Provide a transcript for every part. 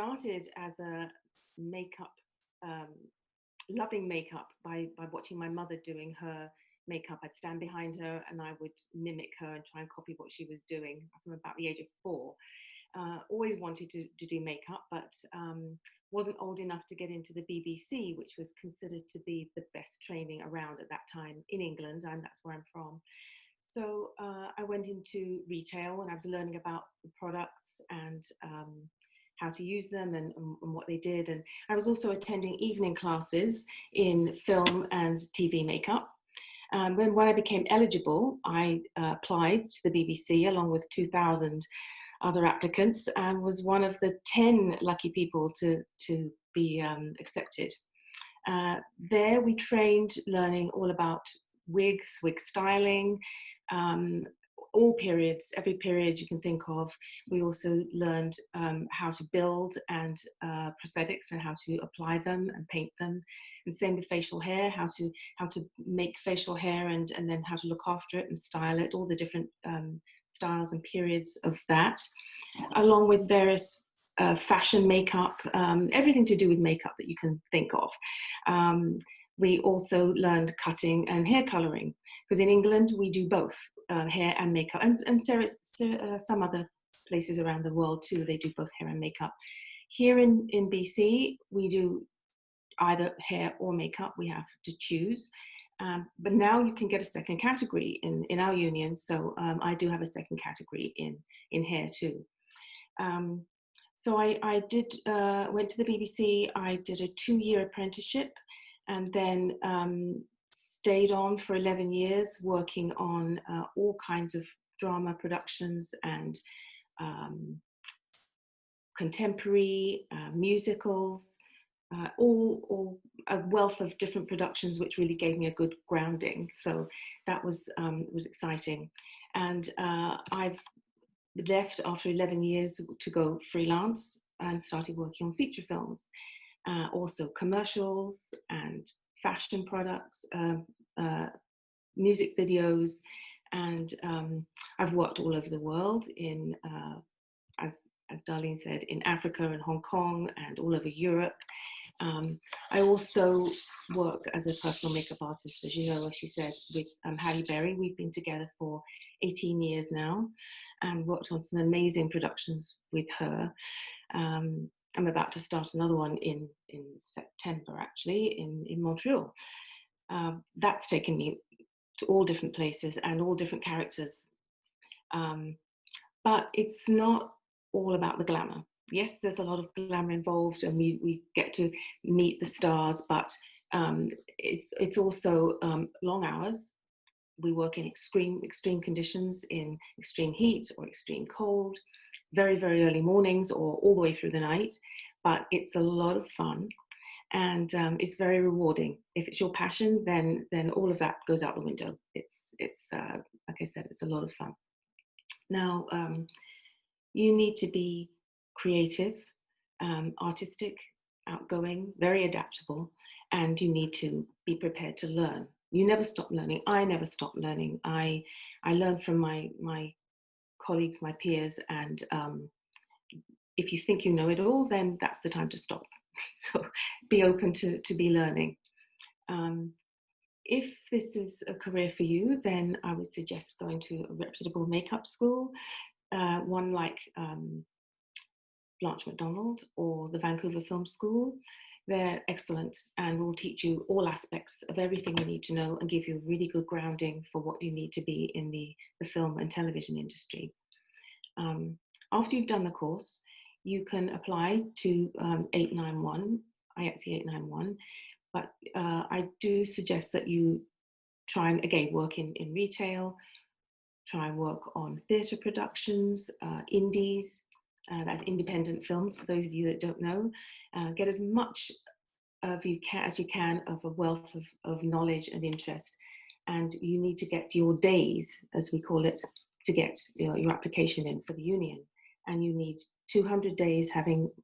started as a makeup, um, loving makeup by watching my mother doing her makeup. I'd stand behind her and I would mimic her and try and copy what she was doing from about the age of 4. Always wanted to do makeup, but wasn't old enough to get into the BBC, which was considered to be the best training around at that time in England, and that's where I'm from. So I went into retail and I was learning about the products and how to use them and what they did. And I was also attending evening classes in film and TV makeup. When I became eligible, I applied to the BBC along with 2,000 other applicants and was one of the 10 lucky people to be accepted. There we trained learning all about wigs, wig styling, all periods, every period you can think of. We also learned how to build and prosthetics and how to apply them and paint them. And same with facial hair, how to make facial hair and then how to look after it and style it, all the different styles and periods of that, along with various fashion makeup, everything to do with makeup that you can think of. We also learned cutting and hair coloring, because in England we do both hair and makeup, and some other places around the world too, they do both hair and makeup. Here in BC, we do either hair or makeup, we have to choose. But now you can get a second category in our union, so I do have a second category in hair too. So I went to the BBC, I did a 2-year apprenticeship, and then stayed on for 11 years working on all kinds of drama productions and contemporary musicals, all a wealth of different productions, which really gave me a good grounding. So that was exciting. And I've left after 11 years to go freelance and started working on feature films, also commercials and fashion products, music videos, and I've worked all over the world in, as Darlene said, in Africa and Hong Kong and all over Europe. I also work as a personal makeup artist, as you know, as she said, with Halle Berry. We've been together for 18 years now and worked on some amazing productions with her. I'm about to start another one in September, actually, in Montreal. That's taken me to all different places and all different characters. But it's not all about the glamour. Yes, there's a lot of glamour involved and we get to meet the stars, but it's also long hours. We work in extreme conditions, in extreme heat or extreme cold, very, very early mornings or all the way through the night. But it's a lot of fun and it's very rewarding. If it's your passion, then all of that goes out the window. It's like I said, it's a lot of fun. Now, you need to be creative, artistic, outgoing, very adaptable, and you need to be prepared to learn. You never stop learning. I never stop learning. I learn from my colleagues, my peers, and if you think you know it all, then that's the time to stop. So be open to be learning. If this is a career for you, then I would suggest going to a reputable makeup school, one like Blanche MacDonald or the Vancouver Film School. They're excellent and will teach you all aspects of everything you need to know and give you a really good grounding for what you need to be in the film and television industry. After you've done the course, you can apply to 891, IATSE 891, but I do suggest that you try and, again, work in retail, try and work on theatre productions, indies, that's independent films, for those of you that don't know. Get as much as you can of a wealth of knowledge and interest. And you need to get your days, as we call it, to get your application in for the union. And you need 200 days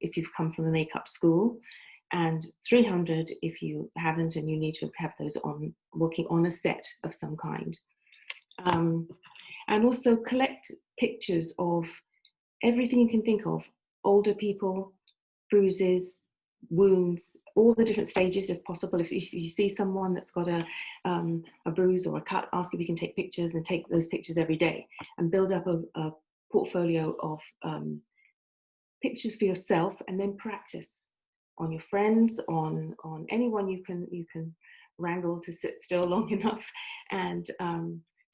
if you've come from a makeup school, and 300 if you haven't, and you need to have those working on a set of some kind. And also collect pictures of everything you can think of: older people, bruises, wounds, all the different stages if possible. If you see someone that's got a bruise or a cut, ask if you can take pictures, and take those pictures every day and build up a portfolio of pictures for yourself, and then practice on your friends, on anyone you can wrangle to sit still long enough, and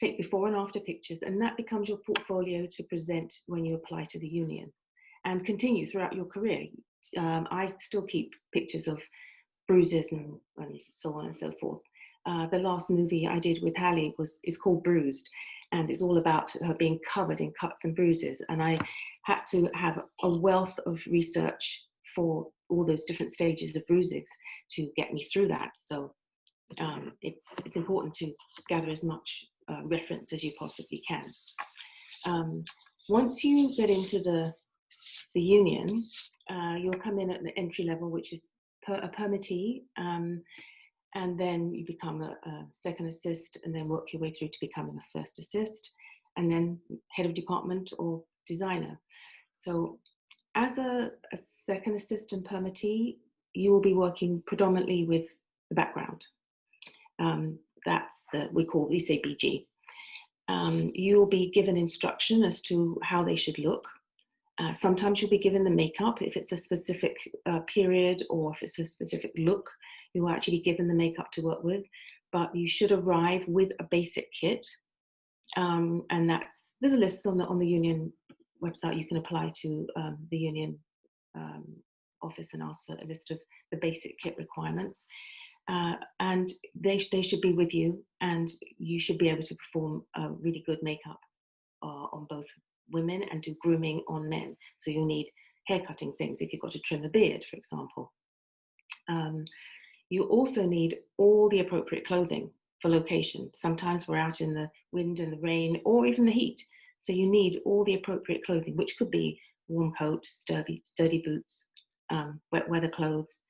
take before and after pictures, and that becomes your portfolio to present when you apply to the union and continue throughout your career. I still keep pictures of bruises and so on and so forth. The last movie I did with Hallie is called Bruised, and it's all about her being covered in cuts and bruises. And I had to have a wealth of research for all those different stages of bruises to get me through that. So it's important to gather as much reference as you possibly can. Once you get into the union, you'll come in at the entry level, which is a permittee, and then you become a second assist, and then work your way through to becoming a first assist, and then head of department or designer. So as a second assistant permittee, you will be working predominantly with the background. That's we say BG. You will be given instruction as to how they should look. Sometimes you'll be given the makeup if it's a specific period, or if it's a specific look, you'll actually be given the makeup to work with. But you should arrive with a basic kit, and there's a list on the union website. You can apply to the union office and ask for a list of the basic kit requirements, and they should be with you, and you should be able to perform really good makeup on both women and do grooming on men. So you'll need hair cutting things if you've got to trim a beard, for example. You also need all the appropriate clothing for location. Sometimes we're out in the wind and the rain, or even the heat. So you need all the appropriate clothing, which could be warm coat, sturdy boots, wet weather clothes.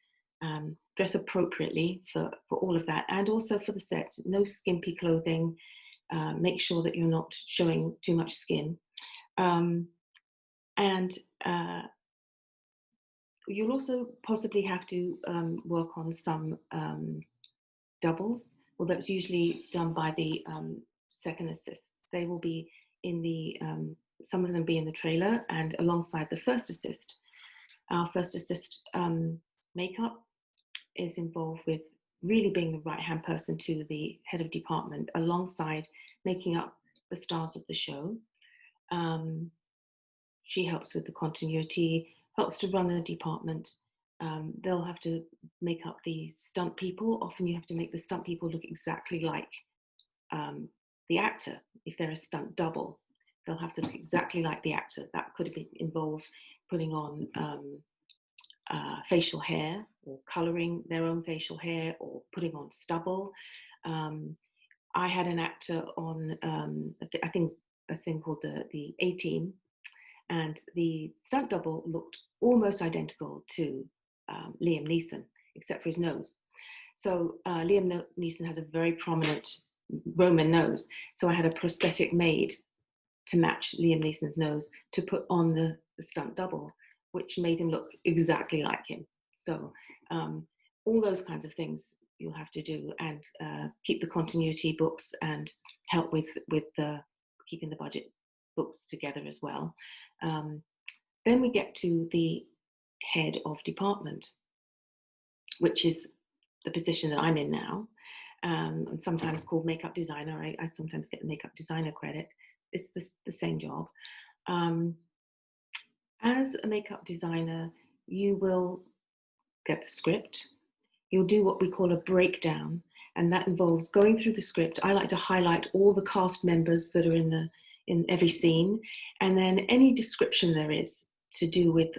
Dress appropriately for all of that, and also for the set. No skimpy clothing. Make sure that you're not showing too much skin. And you'll also possibly have to work on some doubles. Well, that's usually done by the second assists. They will be in the, some of them be in the trailer and alongside the first assist. Our first assist makeup is involved with really being the right-hand person to the head of department, alongside making up the stars of the show. She helps with the continuity, helps to run the department. They'll have to make up the stunt people. Often you have to make the stunt people look exactly like the actor. If they're a stunt double, they'll have to look exactly like the actor. That could involve putting on facial hair, or colouring their own facial hair, or putting on stubble. I had an actor on I think a thing called the A-Team, and the stunt double looked almost identical to Liam Neeson, except for his nose. So Liam Neeson has a very prominent Roman nose. So I had a prosthetic made to match Liam Neeson's nose to put on the stunt double, which made him look exactly like him. So all those kinds of things you'll have to do, and keep the continuity books and help with keeping the budget books together as well. Then we get to the head of department, which is the position that I'm in now, and sometimes called makeup designer. I sometimes get the makeup designer credit. It's the same job. As a makeup designer, you will get the script. You'll do what we call a breakdown, and that involves going through the script. I like to highlight all the cast members that are in every scene, and then any description there is to do with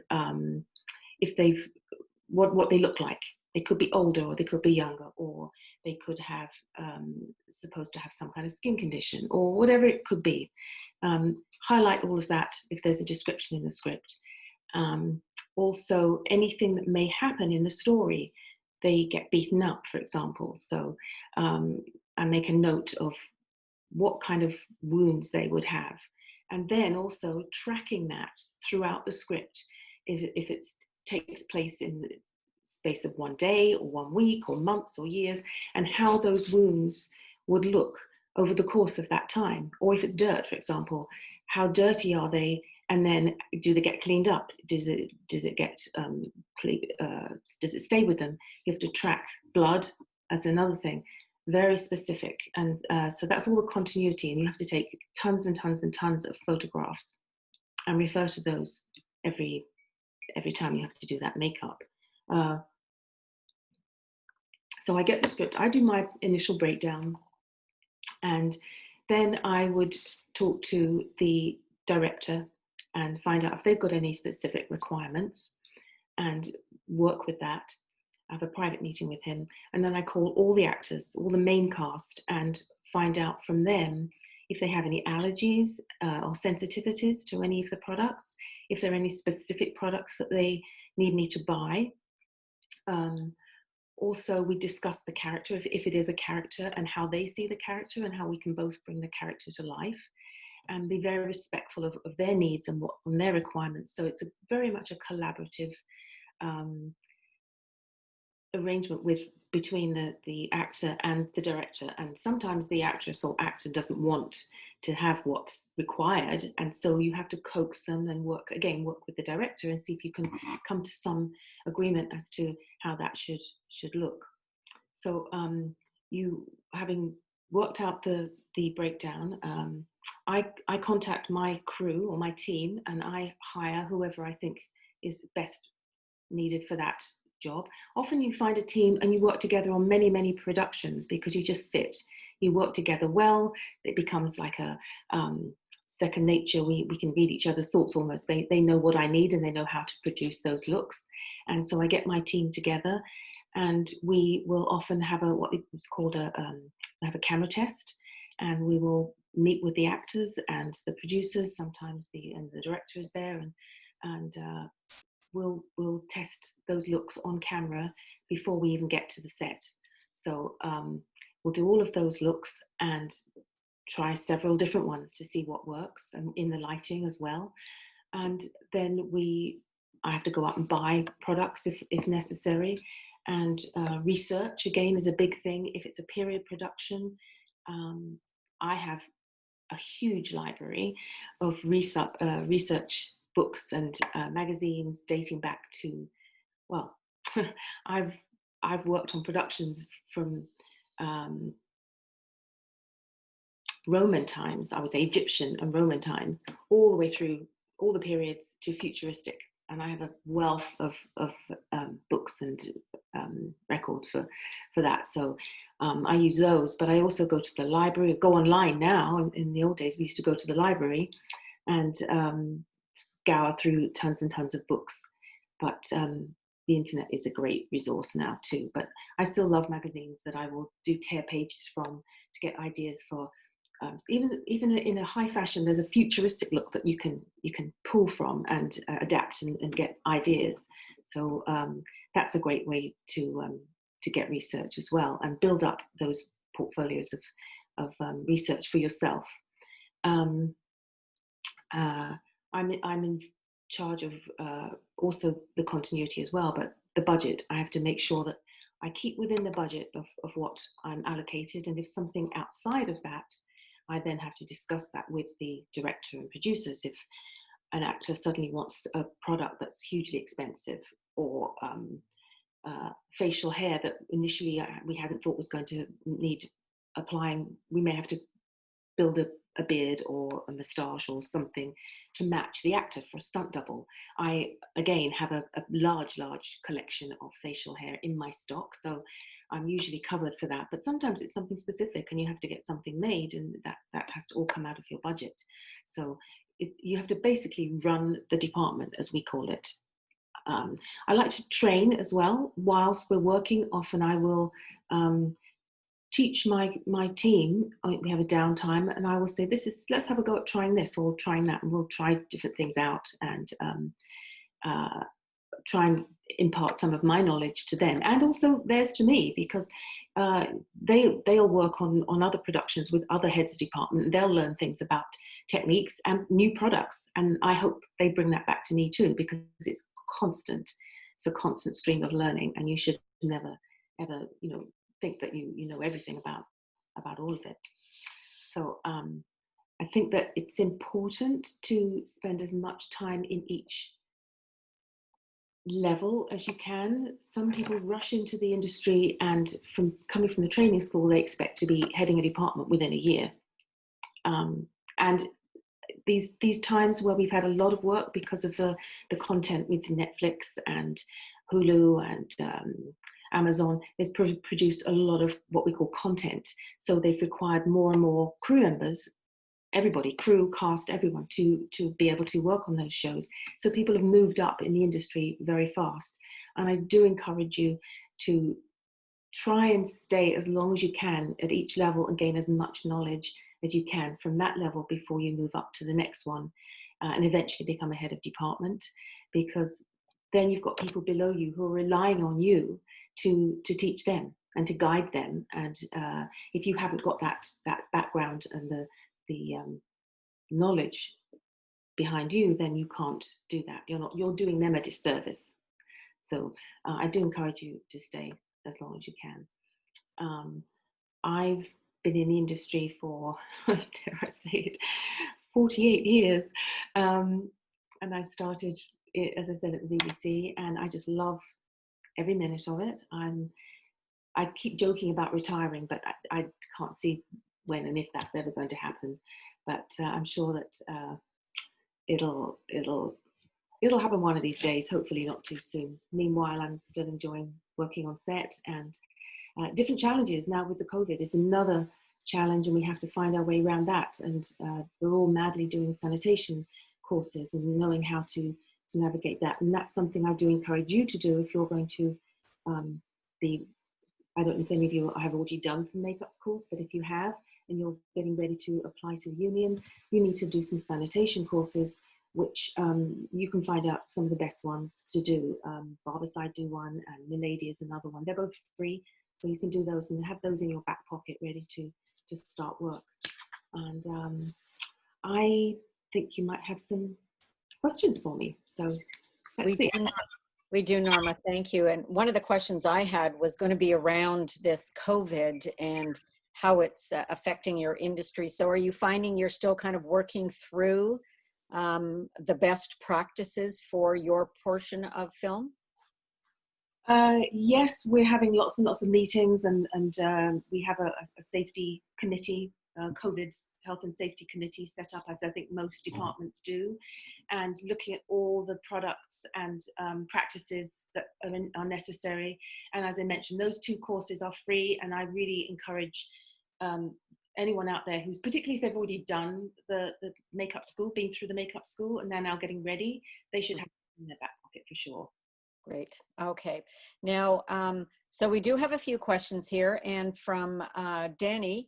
if they've what they look like. They could be older, or they could be younger, or they could have supposed to have some kind of skin condition, or whatever it could be. Highlight all of that if there's a description in the script. Also, anything that may happen in the story. They get beaten up, for example. So I make a note of what kind of wounds they would have. And then also tracking that throughout the script. If it's takes place in the space of one day or 1 week or months or years, and how those wounds would look over the course of that time. Or if it's dirt, for example, how dirty are they, and then do they get cleaned up? Does it get does it stay with them? You have to track blood. That's another thing, very specific. And so that's all the continuity, and you have to take tons and tons and tons of photographs and refer to those every time you have to do that makeup. So I get the script, I do my initial breakdown, and then I would talk to the director and find out if they've got any specific requirements and work with that. I have a private meeting with him, and then I call all the actors, all the main cast, and find out from them if they have any allergies or sensitivities to any of the products, if there are any specific products that they need me to buy. Also, we discuss the character, if it is a character, and how they see the character, and how we can both bring the character to life, and be very respectful of their needs and their requirements. So it's very much a collaborative arrangement between the actor and the director. And sometimes the actress or actor doesn't want to have what's required, and so you have to coax them and work with the director and see if you can come to some agreement as to how that should look. So you, having worked out the breakdown, I contact my crew or my team, and I hire whoever I think is best needed for that job. Often you find a team and you work together on many productions because you just fit. You work together well. It becomes like a second nature. We can read each other's thoughts almost. They know what I need, and they know how to produce those looks. And so I get my team together, and we will often have what is called a camera test, and we will meet with the actors and the producers. Sometimes the director is there, and we'll test those looks on camera before we even get to the set. So we'll do all of those looks and try several different ones to see what works, and in the lighting as well. And then I have to go out and buy products if necessary. And research, again, is a big thing. If it's a period production, I have a huge library of research books and magazines dating back to, well, I've worked on productions from Roman times, I would say Egyptian and Roman times, all the way through all the periods to futuristic. And I have a wealth of books and records for that. So I use those, but I also go to the library, go online now. In the old days, we used to go to the library and scour through tons and tons of books. But the internet is a great resource now too. But I still love magazines that I will do tear pages from to get ideas for. Even in a high fashion, there's a futuristic look that you can pull from and adapt and get ideas. So that's a great way to get research as well, and build up those portfolios of research for yourself. I'm in charge of also the continuity as well, but the budget. I have to make sure that I keep within the budget of what I'm allocated, and if something outside of that, I then have to discuss that with the director and producers. If an actor suddenly wants a product that's hugely expensive, or facial hair that initially we hadn't thought was going to need applying, we may have to build a beard or a moustache or something to match the actor for a stunt double. I, again, have a large collection of facial hair in my stock, so I'm usually covered for that. But sometimes it's something specific and you have to get something made, and that has to all come out of your budget. So you have to basically run the department, as we call it. I like to train as well. Whilst we're working, often I will teach my team. We have a downtime, and I will say, let's have a go at trying this or trying that, and we'll try different things out and try and impart some of my knowledge to them, and also theirs to me, because they'll work on other productions with other heads of department, and they'll learn things about techniques and new products, and I hope they bring that back to me too, because it's constant it's a constant stream of learning, and you should never ever, think that you know everything about all of it. So I think that it's important to spend as much time in each level as you can. Some people rush into the industry, and from coming from the training school, they expect to be heading a department within a year. And these times where we've had a lot of work because of the content with Netflix and Hulu and Amazon, has produced a lot of what we call content. So they've required more and more crew members, everybody, crew, cast, everyone, to be able to work on those shows. So people have moved up in the industry very fast. And I do encourage you to try and stay as long as you can at each level and gain as much knowledge as you can from that level before you move up to the next one, and eventually become a head of department, because then you've got people below you who are relying on you to teach them and to guide them. And if you haven't got that background and the knowledge behind you, then you can't do that. You're doing them a disservice. So I do encourage you to stay as long as you can. I've been in the industry for, dare I say it, 48 years. And I started, as I said, at the BBC, and I just love every minute of it. I keep joking about retiring, but I can't see when and if that's ever going to happen. But I'm sure that it'll happen one of these days, hopefully not too soon. Meanwhile, I'm still enjoying working on set, and different challenges now with the COVID is another challenge, and we have to find our way around that. And we're all madly doing sanitation courses and knowing how to navigate that. And that's something I do encourage you to do if you're going to be, I don't know if any of you have already done the makeup course, but if you have and you're getting ready to apply to the union, you need to do some sanitation courses, which you can find out some of the best ones to do. Barbicide do one, and Milady is another one. They're both free, so you can do those and have those in your back pocket ready to start work. And I think you might have some questions for me. So we do, Norma. Thank you. And one of the questions I had was going to be around this COVID and how it's affecting your industry. So are you finding you're still kind of working through the best practices for your portion of film? Yes, we're having lots and lots of meetings, and we have a safety committee, COVID's health and safety committee set up, as I think most departments do, and looking at all the products and practices that are necessary. And as I mentioned, those two courses are free, and I really encourage anyone out there who's, particularly if they've already done the makeup school, been through the makeup school, and they're now getting ready, they should have it in their back pocket for sure. Great. Okay. Now, so we do have a few questions here, and from Danny,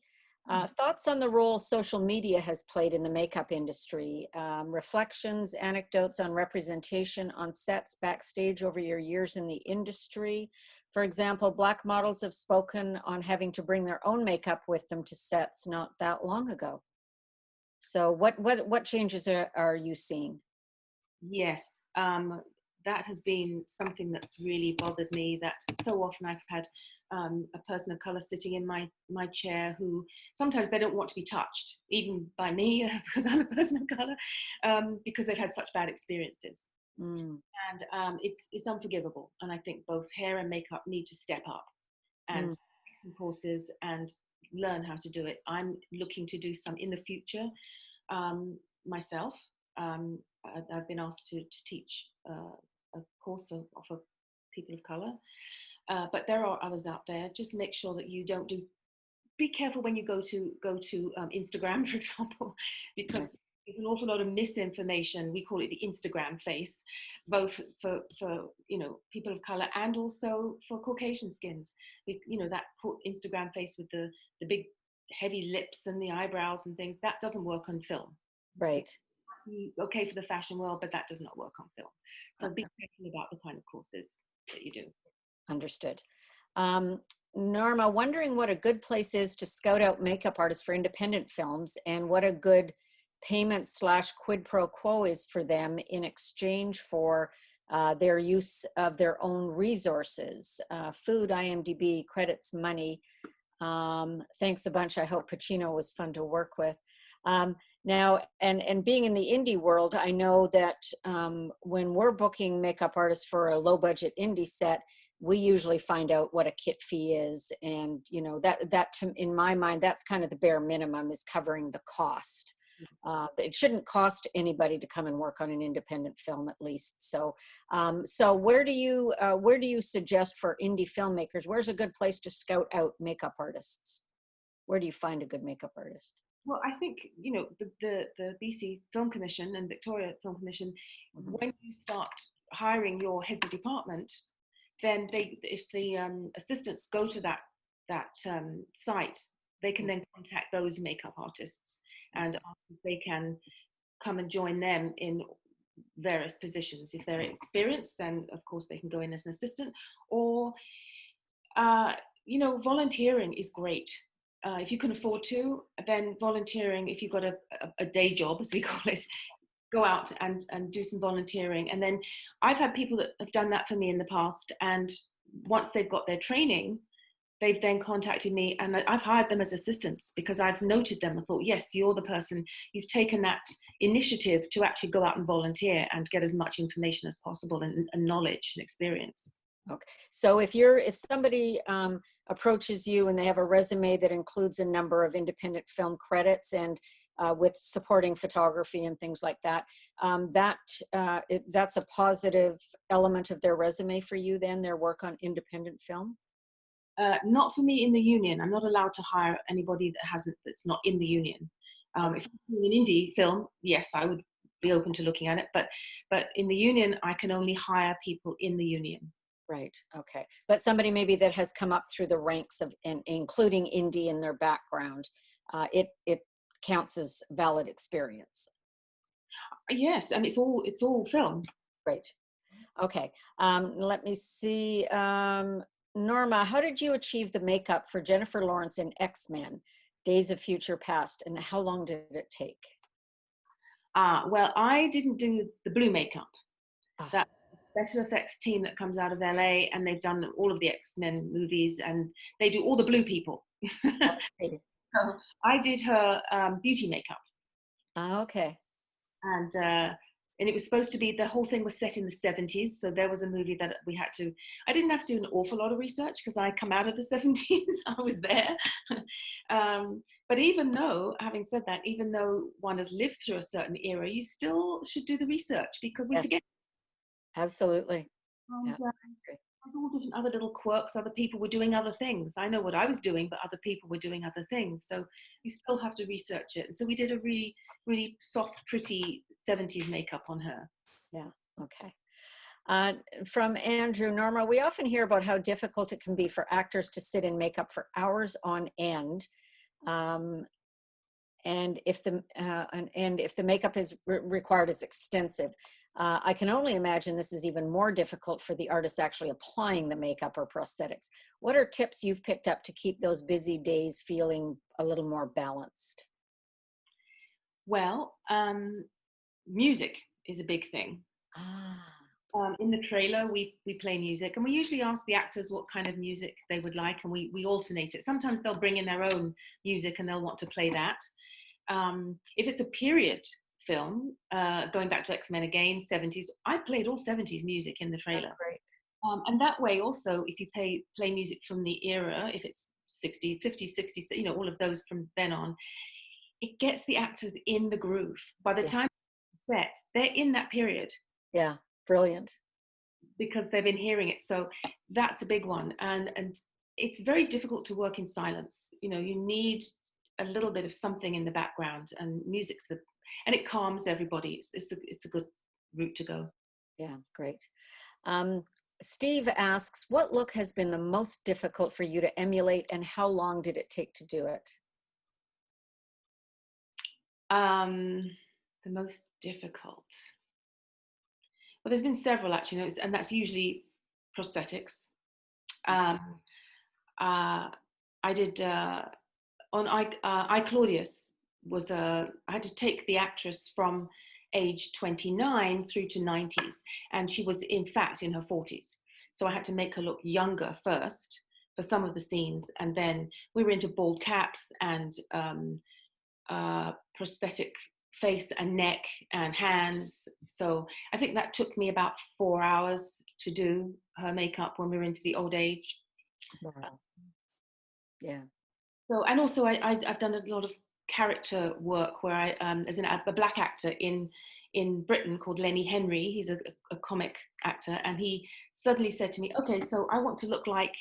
thoughts on the role social media has played in the makeup industry, reflections, anecdotes on representation on sets, backstage over your years in the industry. For example, Black models have spoken on having to bring their own makeup with them to sets not that long ago. So what changes are you seeing? Yes. That has been something that's really bothered me, that so often I've had a person of color sitting in my chair who sometimes they don't want to be touched, even by me, because I'm a person of color, because they've had such bad experiences. And it's unforgivable. And I think both hair and makeup need to step up and take some courses and learn how to do it. I'm looking to do some in the future myself. I've been asked to teach a course for people of color, but there are others out there. Just make sure that you don't do. Be careful when you go to Instagram, for example, because there's an awful lot of misinformation. We call it the Instagram face, both for people of color and also for Caucasian skins. That Instagram face with the big heavy lips and the eyebrows and things, that doesn't work on film. Right. Okay for the fashion world, but that does not work on film. So be careful about the kind of courses that you do. Understood. Norma, wondering what a good place is to scout out makeup artists for independent films, and what a good payment / quid pro quo is for them in exchange for their use of their own resources, food, IMDb, credits, money. Thanks a bunch. I hope Pacino was fun to work with. Now, and being in the indie world, I know that when we're booking makeup artists for a low budget indie set, we usually find out what a kit fee is. And, you know, in my mind, that's kind of the bare minimum, is covering the cost. It shouldn't cost anybody to come and work on an independent film, at least. So, so where do you suggest for indie filmmakers? Where's a good place to scout out makeup artists? Where do you find a good makeup artist? Well, I think, you know, the BC Film Commission and Victoria Film Commission, when you start hiring your heads of department, then if the assistants go to that site, they can then contact those makeup artists and ask if they can come and join them in various positions. If they're experienced, then of course they can go in as an assistant, or you know, volunteering is great. If you can afford to, then volunteering, if you've got a day job, as we call it, go out and do some volunteering. And then I've had people that have done that for me in the past, and once they've got their training, they've then contacted me, and I've hired them as assistants because I've noted them. I thought, yes, you're the person, you've taken that initiative to actually go out and volunteer and get as much information as possible, and knowledge and experience. Okay. So if somebody approaches you and they have a resume that includes a number of independent film credits and with supporting photography and things like that, that's a positive element of their resume for you, then, their work on independent film? Not for me in the union. I'm not allowed to hire anybody that's not in the union. Okay. If I'm doing an indie film, yes, I would be open to looking at it. But in the union, I can only hire people in the union. Right. Okay. But somebody maybe that has come up through the ranks of, and including indie in their background, it counts as valid experience. Yes, and it's all film. Great. Okay. Let me see. Norma, how did you achieve the makeup for Jennifer Lawrence in X-Men, Days of Future Past, and how long did it take? Well, I didn't do the blue makeup. Ah. That special effects team that comes out of LA, and they've done all of the X-Men movies, and they do all the blue people. Okay. So I did her beauty makeup. Okay. And it was supposed to be, the whole thing was set in the 70s. So there was a movie that I didn't have to do an awful lot of research because I come out of the 70s. I was there. But having said that, even though one has lived through a certain era, you still should do the research because we forget. Absolutely. And Yeah. there's all different other little quirks. Other people were doing other things. I know what I was doing, but other people were doing other things. So you still have to research it. And so we did a really, really soft, pretty 70s makeup on her. Yeah. Okay. From Andrew, Norma, we often hear about how difficult it can be for actors to sit in makeup for hours on end. And if the makeup is required is extensive. I can only imagine this is even more difficult for the artists actually applying the makeup or prosthetics. What are tips you've picked up to keep those busy days feeling a little more balanced? Well, music is a big thing. In the trailer, we play music, and we usually ask the actors what kind of music they would like, and we alternate it. Sometimes they'll bring in their own music and they'll want to play that. If it's a period film, going back to X-Men again, 70s, I played all 70s music in the trailer. Oh, great. And that way also, if you play music from the era, if it's 60, 50, 60, you know, all of those from then on, it gets the actors in the groove. By the time it's set, they're in that period. Yeah, brilliant. Because they've been hearing it. So that's a big one. And it's very difficult to work in silence. You know, you need a little bit of something in the background, and and it calms everybody. It's a good route to go. Yeah, great. Steve asks, what look has been the most difficult for you to emulate, and how long did it take to do it? The most difficult. Well, there's been several actually, and that's usually prosthetics. I did on I Claudius I had to take the actress from age 29 through to 90s. And she was, in fact, in her 40s. So I had to make her look younger first for some of the scenes. And then we were into bald caps and prosthetic face and neck and hands. So I think that took me about 4 hours to do her makeup when we were into the old age. Wow. Yeah. So, and also I've done a lot of character work where I, as a black actor in Britain called Lenny Henry. He's a comic actor, and he suddenly said to me, "Okay, so I want to look like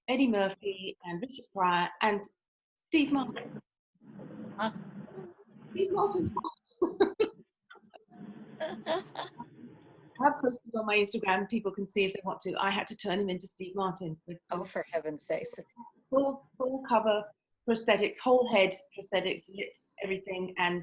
Eddie Murphy and Richard Pryor and Steve Martin." Huh? Steve Martin's I have posted on my Instagram. People can see if they want to. I had to turn him into Steve Martin with Oh, for heaven's sakes. full cover prosthetics, whole head prosthetics, lips, everything, and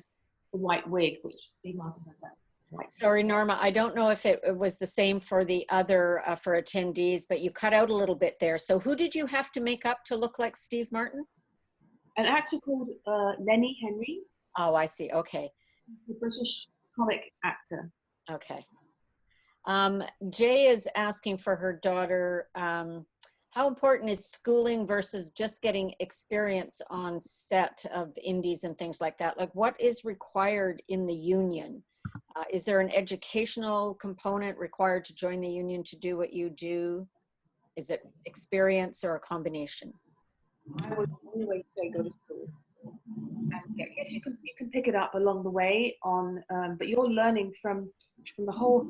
the white wig, which Steve Martin had that white. Sorry, Norma, I don't know if it was the same for the other, for attendees, but you cut out a little bit there. So who did you have to make up to look like Steve Martin? An actor called Lenny Henry, Oh, I see. Okay. the British comic actor. Okay. Jay is asking for her daughter, how important is schooling versus just getting experience on set of indies and things like that? Like, what is required in the union? Is there an educational component required to join the union to do what you do? Is it experience or a combination? I would always say go to school. And yes, you can pick it up along the way on, but you're learning from the whole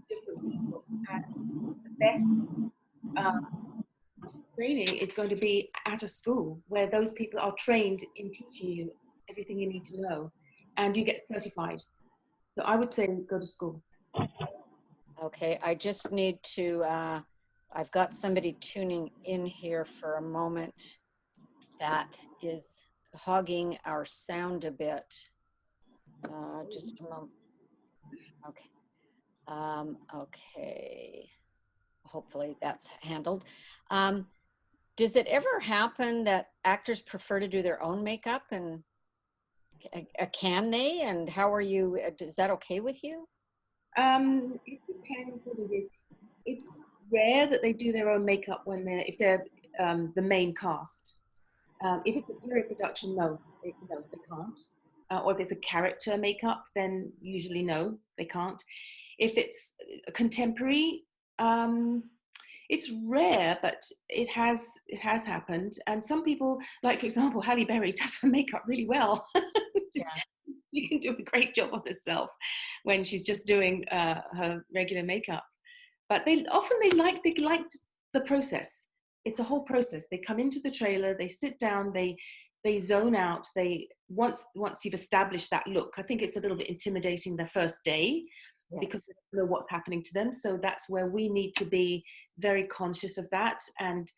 different people, and the best training is going to be at a school where those people are trained in teaching you everything you need to know, and you get certified. So I would say go to school. Okay, I just need to, I've got somebody tuning in here for a moment that is hogging our sound a bit. Just a moment. Okay. Okay. Hopefully that's handled. Does it ever happen that actors prefer to do their own makeup, and can they? And how are you? Is that okay with you? It depends what it is. It's rare that they do their own makeup when if they're the main cast. If it's a period production, no, they can't. Or if it's a character makeup, then usually no, they can't. If it's a contemporary, it's rare, but it has happened. And some people, like for example, Halle Berry does her makeup really well. Yeah. She can do a great job on herself when she's just doing her regular makeup. But they like the process. It's a whole process. They come into the trailer, they sit down, they zone out. They once you've established that look, I think it's a little bit intimidating the first day because Yes. they don't know what's happening to them. So that's where we need to be very conscious of that. And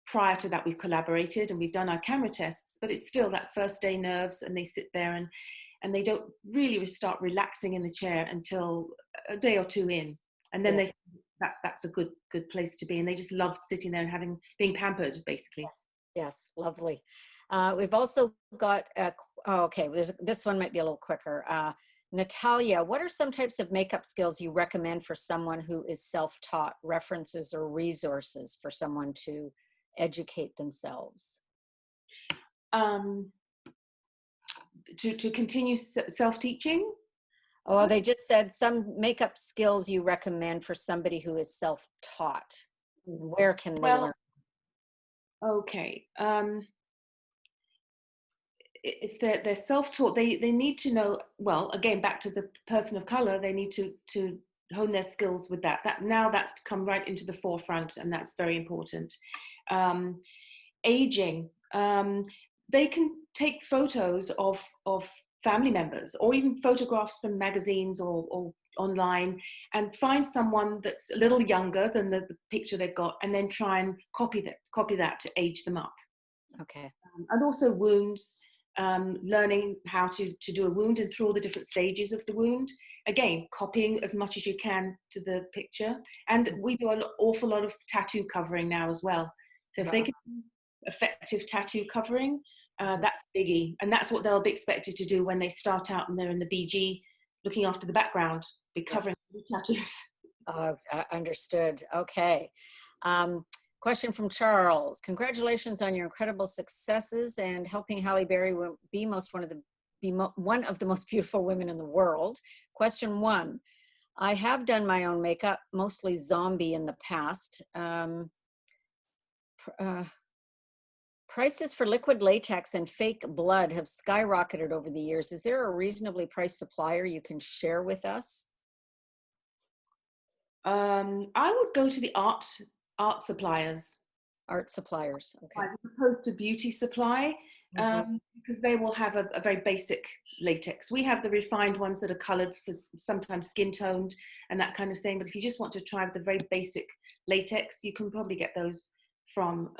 prior to that, we've collaborated and we've done our camera tests, but it's still that first day nerves, and they sit there and they don't really start relaxing in the chair until a day or two in, and then Yeah. that's a good place to be, and they just love sitting there and being pampered basically. Yes. Yes. Lovely. We've also got, oh, okay, this one might be a little quicker. Natalia, what are some types of makeup skills you recommend for someone who is self-taught, references or resources for someone to educate themselves? um to continue self-teaching. Oh, they just said some makeup skills you recommend for somebody who is self-taught. Where can they learn? Well, okay, if they're self-taught, they need to know, well, again, back to the person of color, they need to hone their skills with that now that's come right into the forefront, and that's very important. Aging, they can take photos of family members or even photographs from magazines or online, and find someone that's a little younger than the picture they've got, and then try and copy that to age them up. Okay. And also wounds, learning how to do a wound and through all the different stages of the wound. Again, copying as much as you can to the picture. And we do an awful lot of tattoo covering now as well. So if they can do effective tattoo covering, that's biggie. And that's what they'll be expected to do when they start out and they're in the BG looking after the background, be Yeah. covering the tattoos. Understood. Okay. Um, Question from Charles. Congratulations on your incredible successes and helping Halle Berry be one of the most beautiful women in the world. Question 1. I have done my own makeup, mostly zombie in the past. Prices for liquid latex and fake blood have skyrocketed over the years. Is there a reasonably priced supplier you can share with us? I would go to the art suppliers, Art suppliers. Okay. as opposed to beauty supply, Mhm. because they will have a very basic latex. We have the refined ones that are colored for sometimes skin toned and that kind of thing. But if you just want to try the very basic latex, you can probably get those from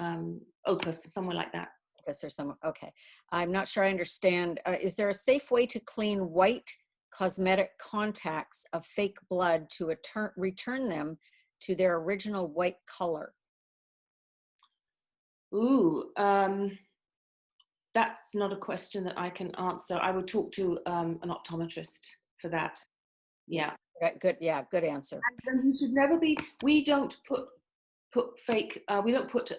Opus, somewhere like that. Because there's some, okay. I'm not sure I understand. Is there a safe way to clean white cosmetic contacts of fake blood to return them to their original white color? Ooh, that's not a question that I can answer. I would talk to an optometrist for that. Yeah. Good. Yeah, good answer. And you should never be. We don't put fake. We don't put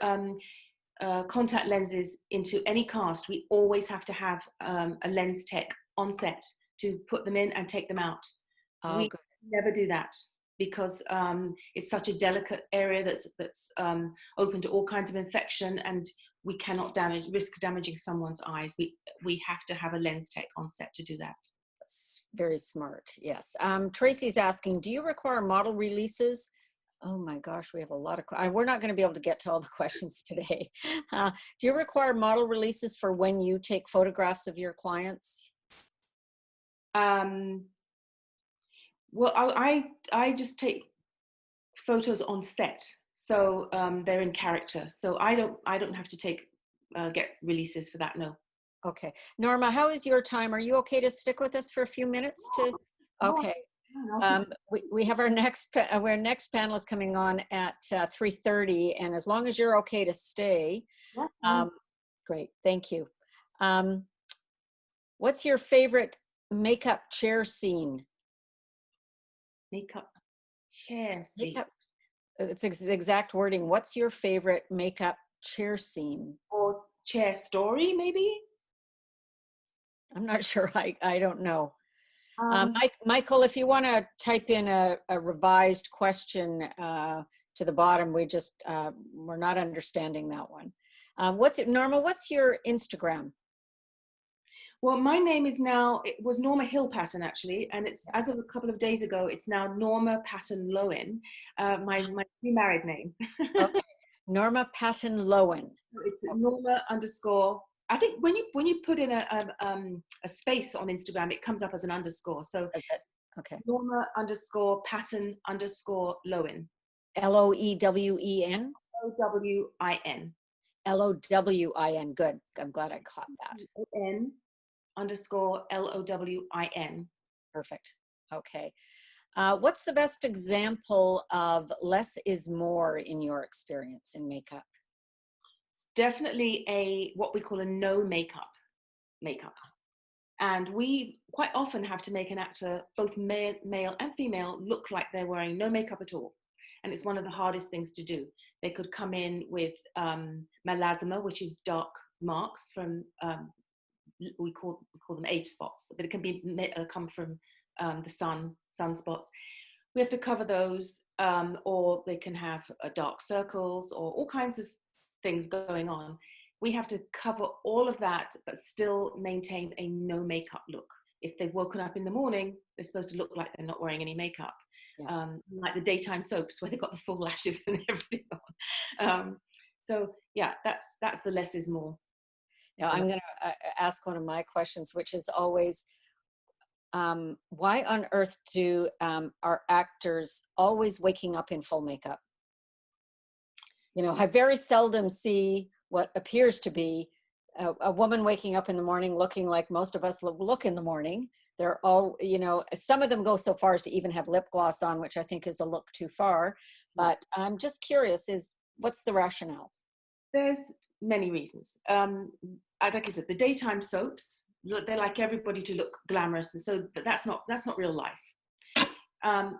contact lenses into any cast. We always have to have a lens tech on set to put them in and take them out. Oh, We good. never do that because it's such a delicate area that's open to all kinds of infection, and we cannot risk damaging someone's eyes. We have to have a lens tech on set to do that. That's very smart. Yes. Tracy's asking, do you require model releases? Oh my gosh, we have a lot of, we're not going to be able to get to all the questions today. Do you require model releases for when you take photographs of your clients? Well, I just take photos on set, so they're in character. So I don't have to get releases for that. No. Okay. Norma, how is your time? Are you okay to stick with us for a few minutes to, No, okay. no. We have our next panelist coming on at 3:30, and as long as you're okay to stay, Yeah, great, thank you. What's your favorite makeup chair scene? makeup chair seat Makeup, it's the exact wording. What's your favorite makeup chair scene? or chair story, maybe. I'm not sure. I don't know. Um, Michael, if you want to type in a revised question to the bottom, we're not understanding that one. Norma, what's your Instagram? well, my name is now. It was Norma Hill Patton actually, and it's as of a couple of days ago. It's now Norma Patton Lowen, my remarried name. Okay, Norma Patton Lowen. It's Norma underscore. I think when you put in a space on Instagram, it comes up as an underscore. So Is it? Okay. Norma underscore Patton underscore Lowen. Loewen. Lowin. Lowin. Good. I'm glad I caught that. N underscore Lowin. Perfect. Okay. What's the best example of less is more in your experience in makeup? It's definitely what we call a no makeup. And we quite often have to make an actor, both male and female, look like they're wearing no makeup at all. And it's one of the hardest things to do. They could come in with melasma, which is dark marks from, we call them age spots, but it can be come from the sunspots. We have to cover those, or they can have dark circles or all kinds of things going on. We have to cover all of that, but still maintain a no makeup look. If they've woken up in the morning, they're supposed to look like they're not wearing any makeup. Yeah. Like the daytime soaps where they've got the full lashes and everything on. So yeah, that's the less is more. Now I'm going to ask one of my questions, which is always, why on earth do our actors always waking up in full makeup? You know, I very seldom see what appears to be a woman waking up in the morning looking like most of us look in the morning. They're all, you know, some of them go so far as to even have lip gloss on, which I think is a look too far. But I'm just curious, what's the rationale? There's many reasons. Like I said, the daytime soaps, they like everybody to look glamorous, and so but that's not real life.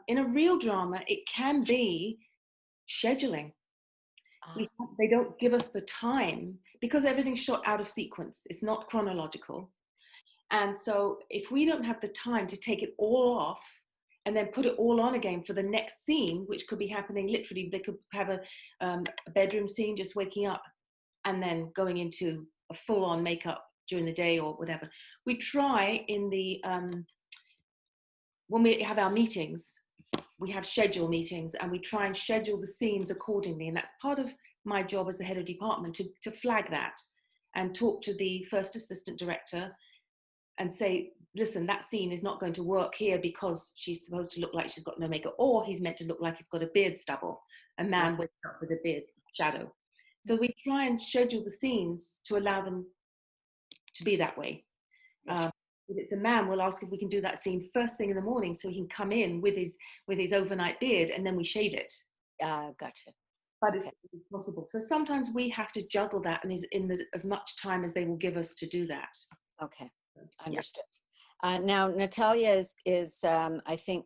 In a real drama, it can be scheduling. They don't give us the time because everything's shot out of sequence. It's not chronological. And so if we don't have the time to take it all off and then put it all on again for the next scene, which could be happening literally, they could have a bedroom scene, just waking up and then going into a full-on makeup during the day or whatever. We try in the, when we have our meetings, we have schedule meetings and we try and schedule the scenes accordingly. And that's part of my job as the head of department, to flag that and talk to the first assistant director and say, listen, that scene is not going to work here because she's supposed to look like she's got no makeup, or he's meant to look like he's got a beard stubble. A man wakes up with a beard shadow. So we try and schedule the scenes to allow them to be that way. If it's a man, we'll ask if we can do that scene first thing in the morning so he can come in with his overnight beard, and then we shave it. Gotcha. But it's possible. So sometimes we have to juggle that, and is in as much time as they will give us to do that. Okay, understood. Now Natalia is I think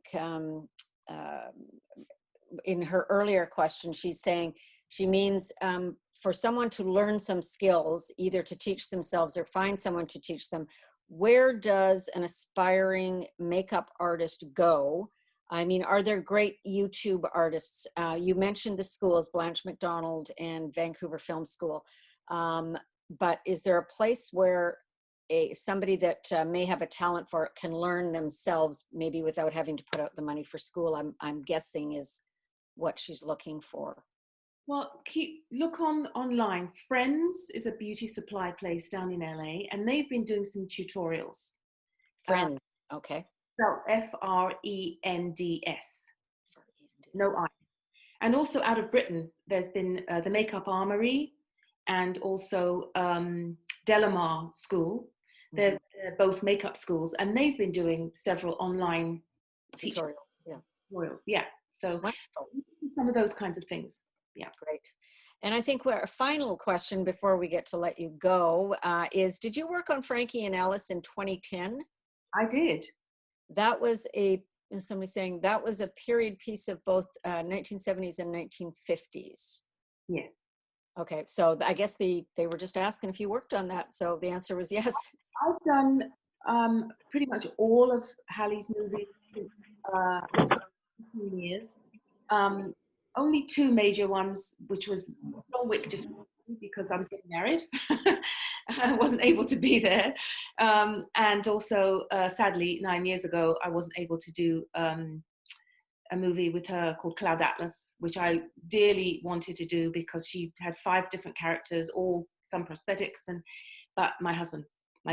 in her earlier question, she's saying she means for someone to learn some skills, either to teach themselves or find someone to teach them. Where does an aspiring makeup artist go? I mean, are there great YouTube artists? You mentioned the schools, Blanche McDonald and Vancouver Film School. But is there a place where somebody that may have a talent for it can learn themselves, maybe without having to put out the money for school? I'm guessing is what she's looking for. Well, look online. Friends is a beauty supply place down in LA, and they've been doing some tutorials. Friends, okay. Spelled Friends. No I. And also out of Britain, there's been the Makeup Armory and also Delamar School. They're both makeup schools, and they've been doing several online tutorials. Yeah. So some of those kinds of things. Yeah. Great. And I think our final question before we get to let you go is, did you work on Frankie and Alice in 2010? I did. That was somebody saying that was a period piece of both 1970s and 1950s. Yeah. Okay. So I guess they were just asking if you worked on that. So the answer was yes. I've done pretty much all of Hallie's movies since 15 years. Only two major ones, which was John Wick, just because I was getting married. I wasn't able to be there. And also, sadly, 9 years ago, I wasn't able to do a movie with her called Cloud Atlas, which I dearly wanted to do because she had 5 different characters, all some prosthetics, but my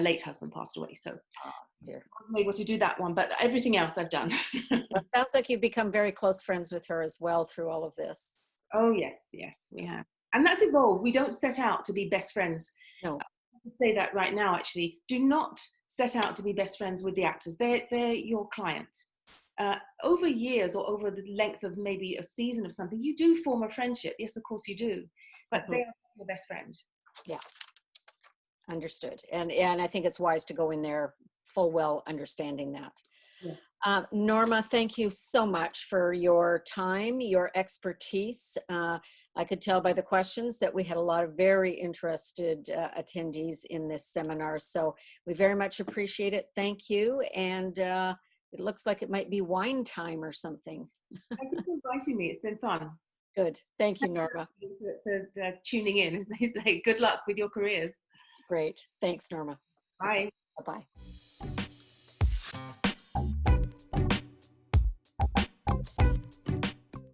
late husband passed away, so I wasn't able to do that one, but everything else I've done. Well, it sounds like you've become very close friends with her as well through all of this. Oh, yes, we have. And that's evolved. We don't set out to be best friends. No. I have to say that right now, actually. Do not set out to be best friends with the actors. They're your client. Over years or over the length of maybe a season of something, you do form a friendship. Yes, of course you do. But they are your best friend. Yeah. Understood. And I think it's wise to go in there full well understanding that. Yeah. Norma, thank you so much for your time, your expertise. I could tell by the questions that we had a lot of very interested attendees in this seminar. So we very much appreciate it. Thank you. And it looks like it might be wine time or something. Thank you for inviting me. It's been fun. Good. Thank you, Norma. For tuning in, as they say. Good luck with your careers. Great. Thanks, Norma. Bye. Okay. Bye-bye.